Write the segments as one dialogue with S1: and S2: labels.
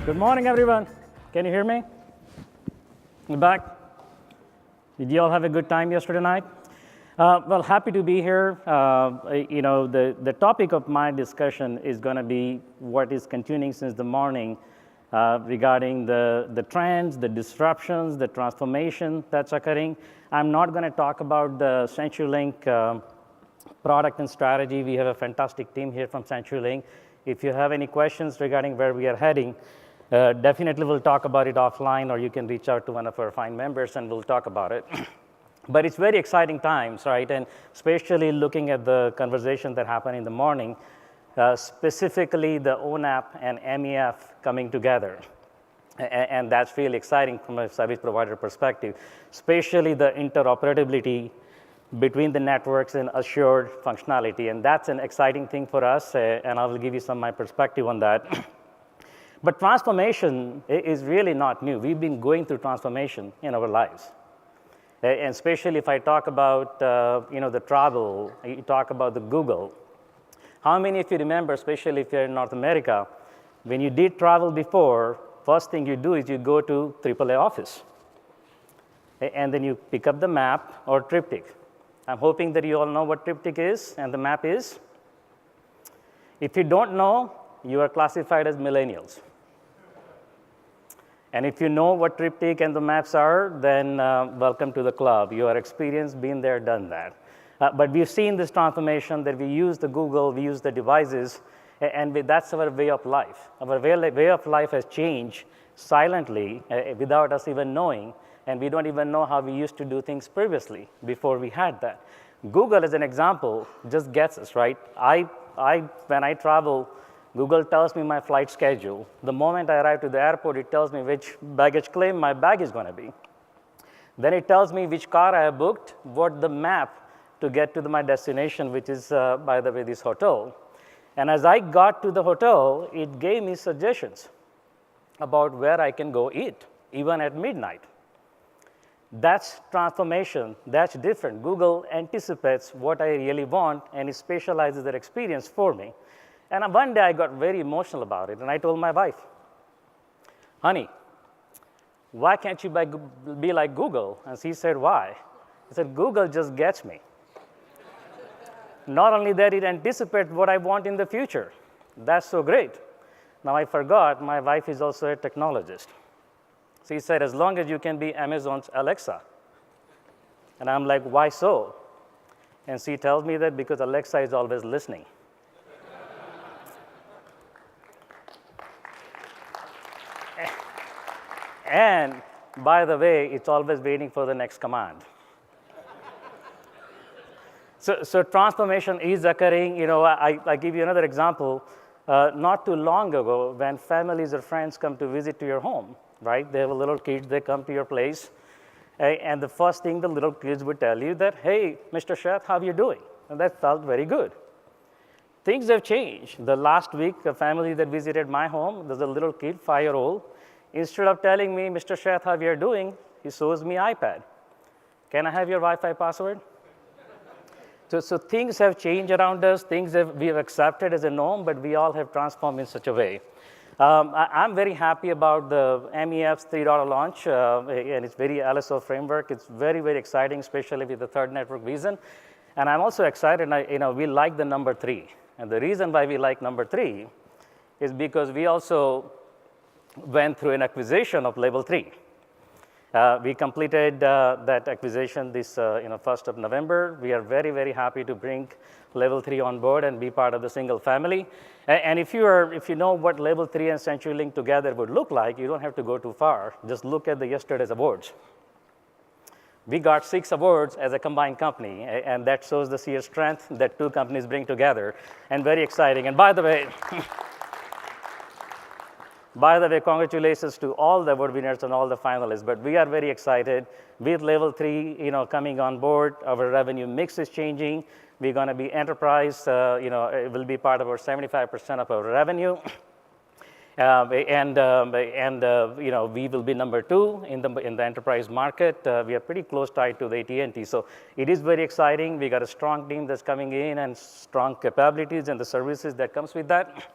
S1: Good morning, everyone. Can you hear me? In the back? Did you all have a good time yesterday night? Well, happy to be here. The topic of my discussion is going to be what is continuing since the morning regarding the trends, the disruptions, the transformation that's occurring. I'm not going to talk about the CenturyLink product and strategy. We have a fantastic team here from CenturyLink. If you have any questions regarding where we are heading, definitely we'll talk about it offline, or you can reach out to one of our fine members and we'll talk about it. But it's very exciting times, right? And especially looking at the conversation that happened in the morning, specifically the ONAP and MEF coming together. And that's really exciting from a service provider perspective, especially the interoperability between the networks and assured functionality. And that's an exciting thing for us, and I will give you some of my perspective on that. But transformation is really not new. We've been going through transformation in our lives. And especially if I talk about the travel, you talk about the Google. How many of you remember, especially if you're in North America, when you did travel before, first thing you do is you go to AAA office. And then you pick up the map or triptych. I'm hoping that you all know what triptych is and the map is. If you don't know, you are classified as millennials. And if you know what triptych and the maps are, then welcome to the club. You are experienced, been there, done that. But we've seen this transformation that we use the Google, we use the devices, and that's our way of life. Our way of life has changed silently without us even knowing, and we don't even know how we used to do things previously before we had that. Google, as an example, just gets us, right? When I travel, Google tells me my flight schedule. The moment I arrive to the airport, it tells me which baggage claim my bag is going to be. Then it tells me which car I have booked, what the map to get to my destination, which is, by the way, this hotel. And as I got to the hotel, it gave me suggestions about where I can go eat, even at midnight. That's transformation. That's different. Google anticipates what I really want, and it specializes that experience for me. And one day I got very emotional about it, and I told my wife, honey, why can't you be like Google? And she said, why? I said, Google just gets me. Not only that, it anticipates what I want in the future. That's so great. Now I forgot, my wife is also a technologist. She said, as long as you can be Amazon's Alexa. And I'm like, why so? And she tells me that because Alexa is always listening. And by the way, it's always waiting for the next command. So transformation is occurring. I give you another example. Not too long ago, when families or friends come to visit to your home, right? They have a little kids, they come to your place, and the first thing the little kids would tell you that, hey, Mr. Sheth, how are you doing? And that felt very good. Things have changed. The last week, a family that visited my home, there's a little kid, 5-year-old. Instead of telling me, Mr. Sheth, how are you doing, he shows me iPad. Can I have your Wi-Fi password? So things have changed around us, things we have accepted as a norm, but we all have transformed in such a way. I'm very happy about the MEF 3.0 launch, and it's very LSO framework. It's very, very exciting, especially with the third network vision. And I'm also excited, we like the number 3. And the reason why we like number 3 is because we also went through an acquisition of Level 3. We completed that acquisition this 1st of November. We are very, very happy to bring Level 3 on board and be part of the single family. And if you know what Level 3 and CenturyLink together would look like, you don't have to go too far. Just look at yesterday's awards. We got 6 awards as a combined company, and that shows the sheer strength that two companies bring together, and very exciting. And by the way, congratulations to all the award winners and all the finalists. But we are very excited with Level 3, coming on board. Our revenue mix is changing. We're going to be enterprise. It will be part of our 75% of our revenue. We will be number 2 in the enterprise market. We are pretty close tied to the AT&T. So it is very exciting. We got a strong team that's coming in and strong capabilities and the services that comes with that.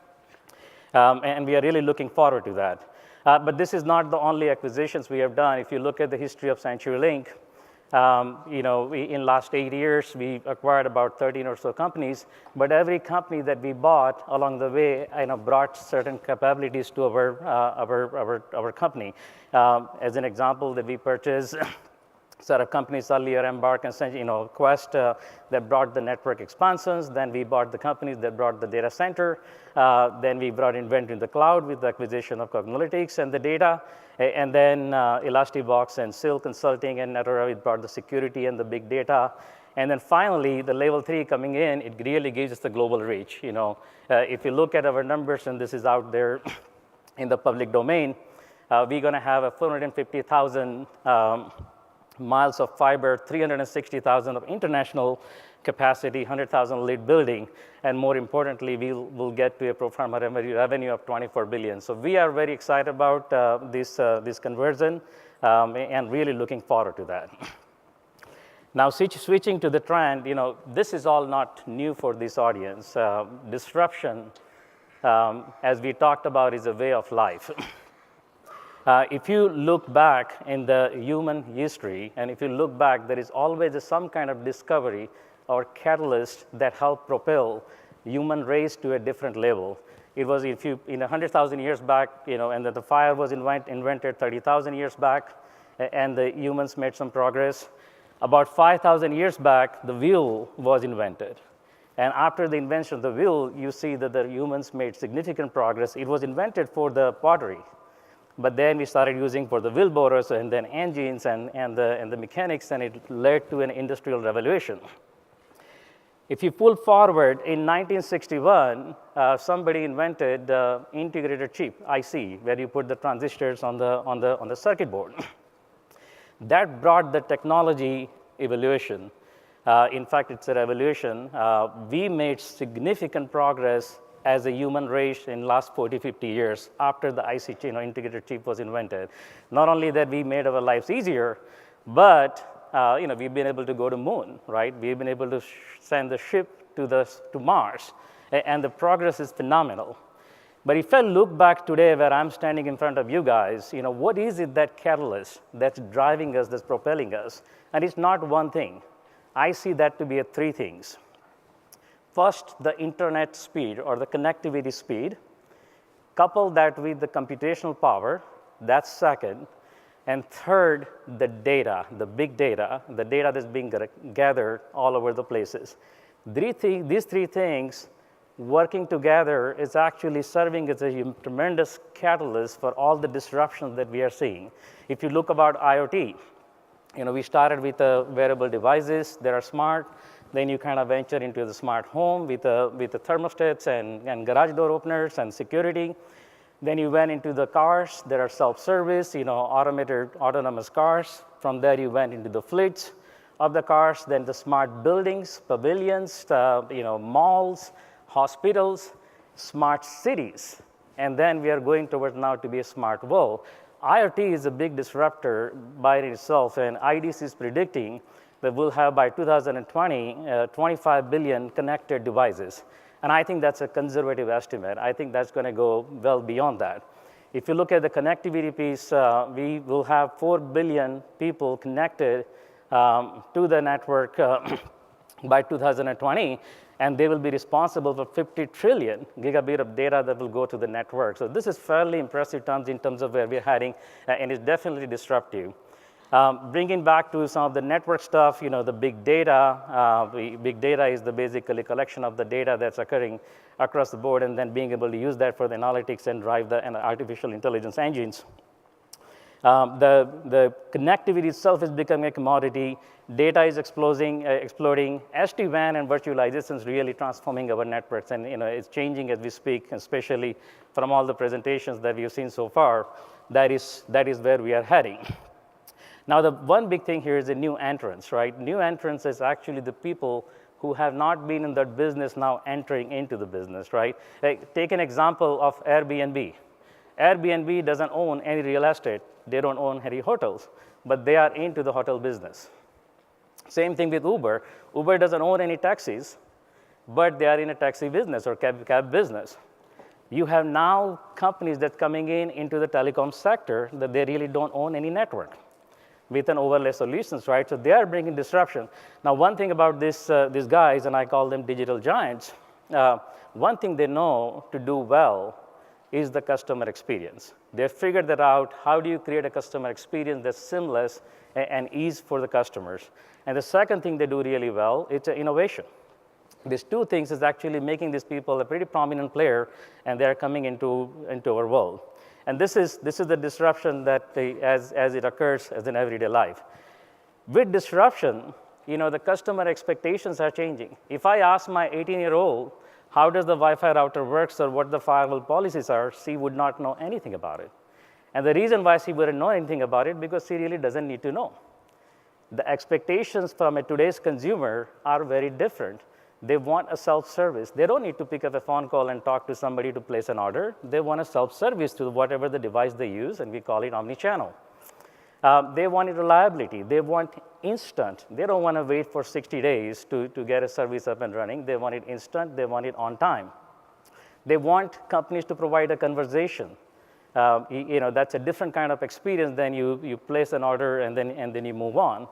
S1: And we are really looking forward to that. But this is not the only acquisitions we have done. If you look at the history of CenturyLink, in last 8 years, we acquired about 13 or so companies, but every company that we bought along the way, brought certain capabilities to our company. As an example, that we purchased set of companies earlier, Embark and Quest, that brought the network expansions. Then we bought the companies that brought the data center. Then we brought Invent in the cloud with the acquisition of Cognalytics and the data. And then Elastibox and Sil Consulting and Netera, we brought the security and the big data. And then finally, the level 3 coming in, it really gives us the global reach. If you look at our numbers, and this is out there in the public domain, we're going to have a 450,000 miles of fiber, 360,000 of international capacity, 100,000 lead building, and more importantly, we'll get to a pro forma revenue of 24 billion. So we are very excited about this conversion and really looking forward to that. Now, switching to the trend, this is all not new for this audience. Disruption, as we talked about, is a way of life. If you look back in the human history, and if you look back, there is always some kind of discovery or catalyst that helped propel human race to a different level. It was, if you, 100,000 years back, and that the fire was invented 30,000 years back, and the humans made some progress. About 5,000 years back, the wheel was invented. And after the invention of the wheel, you see that the humans made significant progress. It was invented for the pottery. But then we started using for the wheelbarrows and then engines and the mechanics, and it led to an industrial revolution. If you pull forward, in 1961, somebody invented integrated chip, IC, where you put the transistors on the circuit board. That brought the technology evolution. In fact, it's a revolution. We made significant progress as a human race in last 40, 50 years after the IC, integrated chip was invented. Not only that we made our lives easier, but we've been able to go to moon, right? We've been able to send the ship to Mars, and the progress is phenomenal. But if I look back today where I'm standing in front of you guys, what is it that catalyst that's driving us, that's propelling us? And it's not one thing. I see that to be three things. First, the internet speed or the connectivity speed. Couple that with the computational power, that's second. And third, the data, the big data, the data that's being gathered all over the places. These three things working together is actually serving as a tremendous catalyst for all the disruptions that we are seeing. If you look about IoT, we started with wearable devices that are smart. Then you kind of venture into the smart home with the thermostats and garage door openers and security. Then you went into the cars that are self-service, automated autonomous cars. From there, you went into the fleets of the cars, then the smart buildings, pavilions, malls, hospitals, smart cities. And then we are going towards now to be a smart world. IoT is a big disruptor by itself, and IDC is predicting that we'll have by 2020, 25 billion connected devices. And I think that's a conservative estimate. I think that's going to go well beyond that. If you look at the connectivity piece, we will have 4 billion people connected to the network by 2020, and they will be responsible for 50 trillion gigabit of data that will go to the network. So this is fairly impressive terms in terms of where we're heading, and it's definitely disruptive. Bringing back to some of the network stuff, the big data. Big data is basically collection of the data that's occurring across the board, and then being able to use that for the analytics and drive the artificial intelligence engines. The connectivity itself is becoming a commodity. Data is exploding. SD-WAN and virtualization is really transforming our networks, and it's changing as we speak, especially from all the presentations that we've seen so far. That is where we are heading. Now, the one big thing here is the new entrants, right? New entrants is actually the people who have not been in that business now entering into the business, right? Take an example of Airbnb. Airbnb doesn't own any real estate. They don't own any hotels, but they are into the hotel business. Same thing with Uber. Uber doesn't own any taxis, but they are in a taxi business or cab business. You have now companies that coming into the telecom sector that they really don't own any network with an overlay solutions, right? So they are bringing disruption. Now, one thing about these guys, and I call them digital giants, one thing they know to do well is the customer experience. They figured that out. How do you create a customer experience that's seamless and ease for the customers? And the second thing they do really well, it's innovation. These two things is actually making these people a pretty prominent player, and they're coming into our world. And this is the disruption that as it occurs as in everyday life. With disruption, the customer expectations are changing. If I ask my 18-year-old, how does the Wi-Fi router works or what the firewall policies are, she would not know anything about it. And the reason why she wouldn't know anything about it, because she really doesn't need to know. The expectations from today's consumer are very different. They want a self-service. They don't need to pick up a phone call and talk to somebody to place an order. They want a self-service to whatever the device they use, and we call it omni-channel. They want reliability. They want instant. They don't want to wait for 60 days to get a service up and running. They want it instant. They want it on time. They want companies to provide a conversation. That's a different kind of experience than you place an order and then you move on.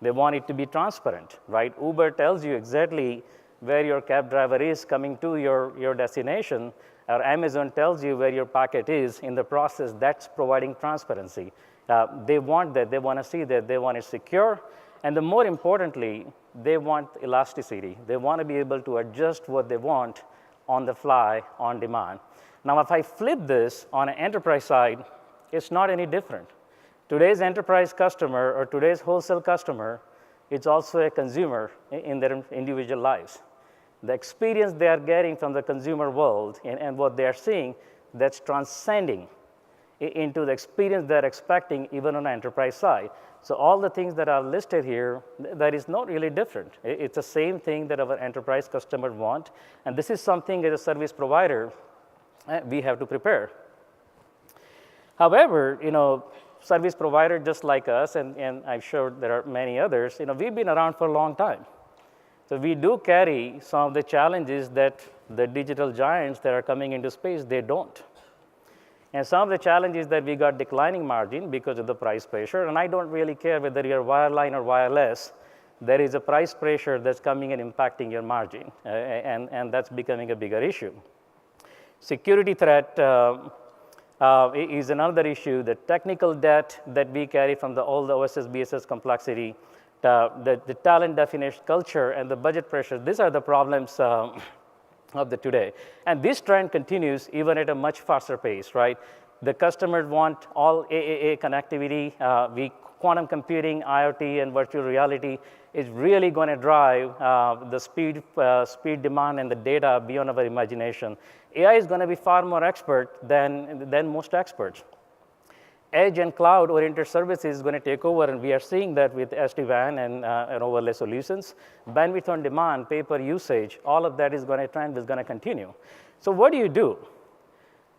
S1: They want it to be transparent, right? Uber tells you exactly where your cab driver is coming to your destination, or Amazon tells you where your packet is in the process. That's providing transparency. They want that. They want to see that. They want it secure. And the more importantly, they want elasticity. They want to be able to adjust what they want on the fly, on demand. Now, if I flip this on an enterprise side, it's not any different. Today's enterprise customer or today's wholesale customer, it's also a consumer in their individual lives. The experience they are getting from the consumer world and what they are seeing, that's transcending into the experience they're expecting even on the enterprise side. So all the things that are listed here, that is not really different. It's the same thing that our enterprise customers want, and this is something as a service provider we have to prepare. However, service provider just like us, and I'm sure there are many others, we've been around for a long time. So we do carry some of the challenges that the digital giants that are coming into space, they don't. And some of the challenges that we got declining margin because of the price pressure, and I don't really care whether you're wireline or wireless, there is a price pressure that's coming and impacting your margin, and that's becoming a bigger issue. Security threat is another issue. The technical debt that we carry from all the OSS, BSS complexity, the talent definition culture, and the budget pressure, these are the problems of the today. And this trend continues even at a much faster pace, right? The customers want all AAA connectivity. Quantum computing, IoT, and virtual reality is really going to drive the speed demand and the data beyond our imagination. AI is going to be far more expert than most experts. Edge and cloud-oriented services is going to take over, and we are seeing that with SD-WAN and overlay solutions. Bandwidth on demand, pay-per usage, all of that trend is going to continue. So what do you do?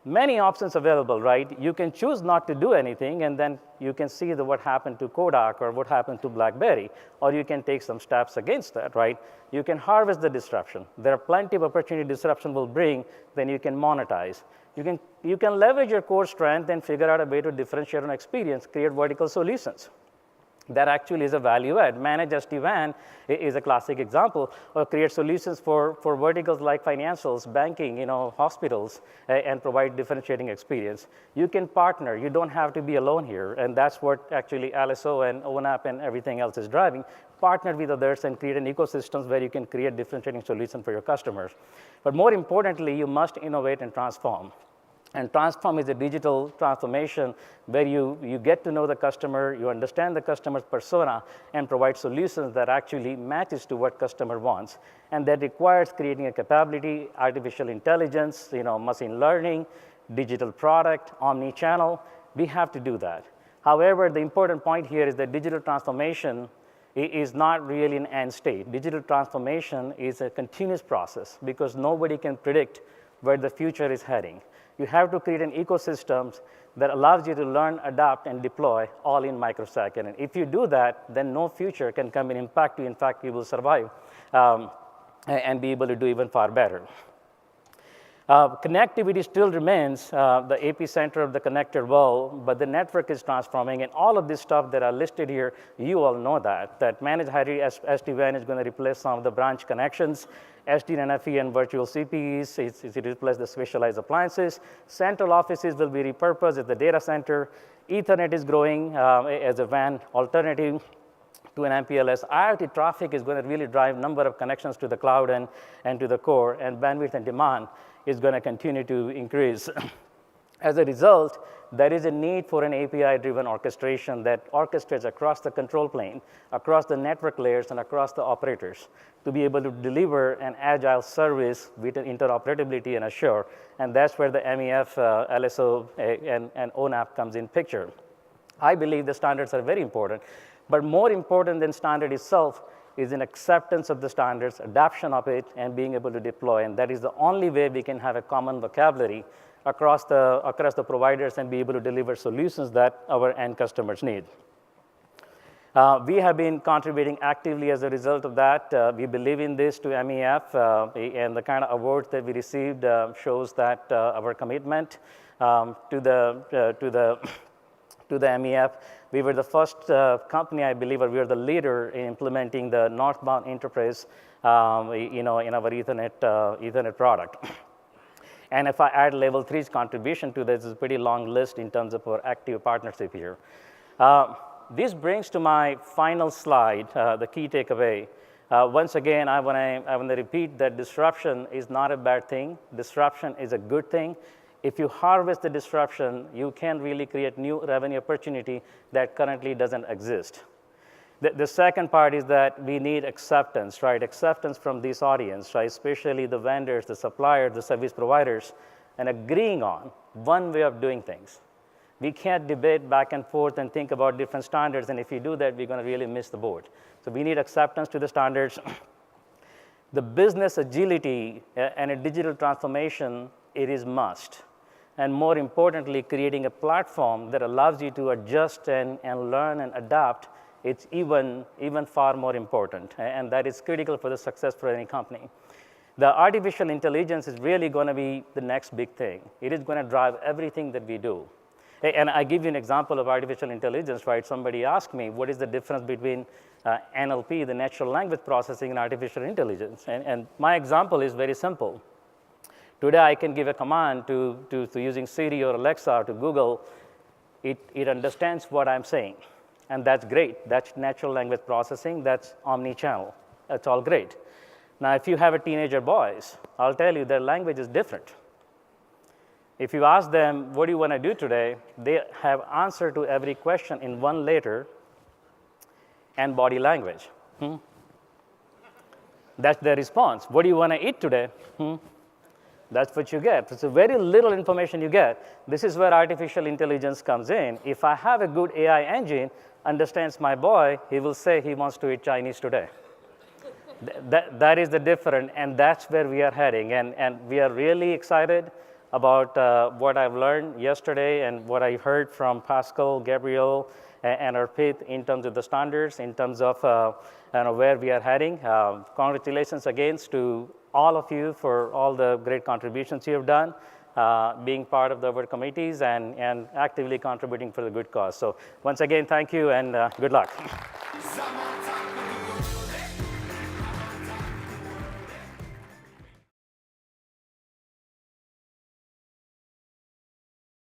S1: Many options available, right? You can choose not to do anything, and then you can see what happened to Kodak or what happened to BlackBerry, or you can take some steps against that, right? You can harvest the disruption. There are plenty of opportunity disruption will bring, then you can monetize. You can leverage your core strength and figure out a way to differentiate on experience, create vertical solutions. That actually is a value add. Managed SD-WAN is a classic example, or create solutions for verticals like financials, banking, hospitals, and provide differentiating experience. You can partner. You don't have to be alone here, and that's what actually LSO and ONAP and everything else is driving. Partner with others and create an ecosystem where you can create differentiating solutions for your customers. But more importantly, you must innovate and transform. And transform is a digital transformation where you get to know the customer, you understand the customer's persona, and provide solutions that actually matches to what customer wants. And that requires creating a capability, artificial intelligence, machine learning, digital product, omni-channel. We have to do that. However, the important point here is that digital transformation is not really an end state. Digital transformation is a continuous process because nobody can predict where the future is heading. You have to create an ecosystem that allows you to learn, adapt, and deploy all in microsecond. And if you do that, then no future can come and impact you. In fact, you will survive and be able to do even far better. Connectivity still remains the epicenter of the connected world, but the network is transforming, and all of this stuff that are listed here, you all know that managed hybrid SD-WAN is going to replace some of the branch connections. SD-NFV and virtual CPEs, it replaces the specialized appliances. Central offices will be repurposed as the data center. Ethernet is growing as a WAN alternative to an MPLS. IoT traffic is going to really drive number of connections to the cloud and to the core, and bandwidth and demand is going to continue to increase. As a result, there is a need for an API-driven orchestration that orchestrates across the control plane, across the network layers, and across the operators to be able to deliver an agile service with an interoperability and assure. And that's where the MEF, LSO, and ONAP comes in picture. I believe the standards are very important, but more important than standard itself is an acceptance of the standards, adoption of it, and being able to deploy. And that is the only way we can have a common vocabulary across the providers and be able to deliver solutions that our end customers need. We have been contributing actively as a result of that. We believe in this to MEF, and the kind of awards that we received shows that our commitment to the MEF. We were the first company, I believe, or we were the leader in implementing the northbound interface, in our Ethernet product. And if I add level 3's contribution to this, it's a pretty long list in terms of our active partnership here. This brings to my final slide, the key takeaway. Once again, I want to repeat that disruption is not a bad thing. Disruption is a good thing. If you harvest the disruption, you can really create new revenue opportunity that currently doesn't exist. The second part is that we need acceptance, right? Acceptance from this audience, right? Especially the vendors, the suppliers, the service providers, and agreeing on one way of doing things. We can't debate back and forth and think about different standards, and if we do that, we're going to really miss the boat. So we need acceptance to the standards. The business agility and a digital transformation, it is must. And more importantly, creating a platform that allows you to adjust and learn and adapt, it's even far more important. And that is critical for the success for any company. The artificial intelligence is really going to be the next big thing. It is going to drive everything that we do. And I give you an example of artificial intelligence, right? Somebody asked me, what is the difference between NLP, the natural language processing, and artificial intelligence? And my example is very simple. Today, I can give a command to using Siri or Alexa to Google. It understands what I'm saying, and that's great. That's natural language processing. That's omni-channel. That's all great. Now, if you have a teenager boys, I'll tell you their language is different. If you ask them, what do you want to do today, they have answer to every question in one letter and body language. That's their response. What do you want to eat today? That's what you get. It's a very little information you get. This is where artificial intelligence comes in. If I have a good AI engine, understands my boy, he will say he wants to eat Chinese today. That is the difference, and that's where we are heading. And we are really excited about what I've learned yesterday and what I heard from Pascal, Gabriel, and Arpit in terms of the standards, in terms of where we are heading. Congratulations again to all of you for all the great contributions you have done, being part of the work committees and actively contributing for the good cause. So once again, thank you and good luck.